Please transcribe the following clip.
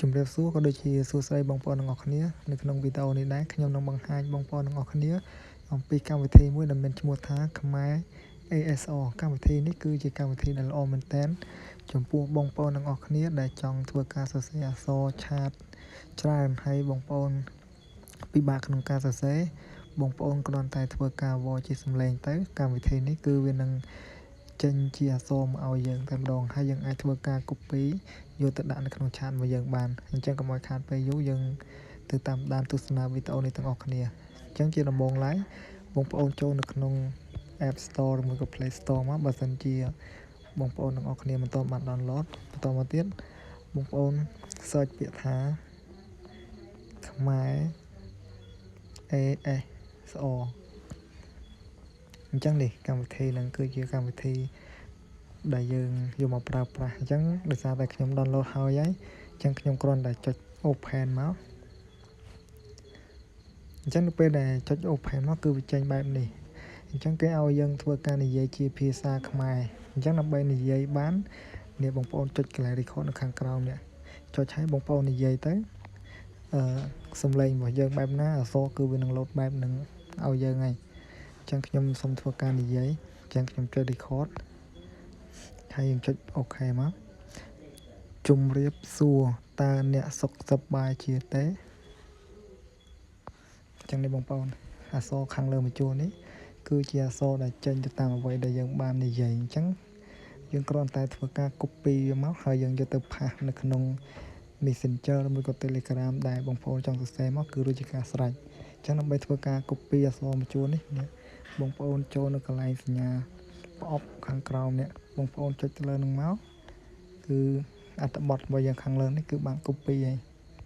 ជំរាបសួរក៏ដូចជាសួស្តីបងប្អូនទាំងអស់គ្នានៅក្នុងវីដេអូនេះដែរខ្ញុំនឹងបង្ហាញបងប្អូនទាំងអស់គ្នាអំពីកម្មវិធីមួយដែលមានឈ្មោះថាខ្មែរ ASR កម្មវិធីនេះគឺជាកម្មវិធីដែលល្អមែនទែនចំពោះបងប្អូនទាំងអស់គ្នាដែលចង់ធ្វើការសរសេរអក្សរឆាតច្រើនហើយបងប្អូនពិបាកក្នុងការសរសេរបងប្អូនគ្រាន់តែធ្វើការវល់ជាសំឡេងទៅកម្មវិធីនេះគឺវានឹងចេញជាអក្សរមកឲ្យយើងតែម្ដងហើយយើងអាចធ្វើការ copy យកទៅដាក់នៅក្នុងឆាតរបស់យើងបានអញ្ចឹងកុំឲ្យខាតពេលយូរយើងទៅតាមដានទស្សនាវីដេអូនេះទាំងអស់គ្នាអញ្ចឹងជាដំបូងឡើយបងប្អូនចូលនៅក្នុង App Store ឬមួយក៏ Play Store មកបើសិនជាបងប្អូនទាំងអស់គ្នាមិនទាន់បាន download បន្តមកទៀតបងប្អូន search ពាក្យថាខ្មែរ ASR អញ្ចឹងនេះកម្មវិធីនឹងគឺជាកម្មវិធីដែលយើងយកមកប្រើប្រាស់អញ្ចឹងដោយសារតែខ្ញុំ download ហើយអញ្ចឹងខ្ញុំគ្រាន់តែចុច open មកអញ្ចឹងនៅពេលដែលចុច open មកគឺវាចេញបែបនេះអញ្ចឹងគេឲ្យយើងធ្វើការនិយាយជាភាសាខ្មែរអញ្ចឹងដើម្បីនិយាយបាននេះបងប្អូនចុចកន្លែង record នៅខាងក្រោមនេះចុចឲ្យបងប្អូននិយាយទៅសំឡេងរបស់យើងបែបណាអក្សរគឺវានឹងលោតបែបហ្នឹងឲ្យយើងហើយអញ្ចឹងខ្ញុំសូមធ្វើការនិយាយអញ្ចឹងខ្ញុំចុច record ហើយយើងចុច OK មកជំរាបសួរតើអ្នកសុខសប្បាយជាទេអញ្ចឹងនេះបងប្អូនអក្សរខាងលើមួយជួរនេះគឺជាអក្សរដែលចេញទៅតាមអ្វីដែលយើងបាននិយាយអញ្ចឹងយើងគ្រាន់តែធ្វើការ copy វាមកហើយយើងយកទៅផាសនៅក្នុង Messenger ឬមួយក៏ Telegram ដែលបងប្អូនចង់សរសេរមកគឺរួចជាការស្រេចអញ្ចឹងដើម្បីធ្វើការ copy អក្សរមួយជួរនេះបងប្អូនចូលនៅកន្លែងសញ្ញាផ្អប់ខាងក្រោមនេះបងប្អូនចុចទៅលើនឹងមកគឺអត្ថបទរបស់យើងខាងលើនេះគឺបាន copy ហើយ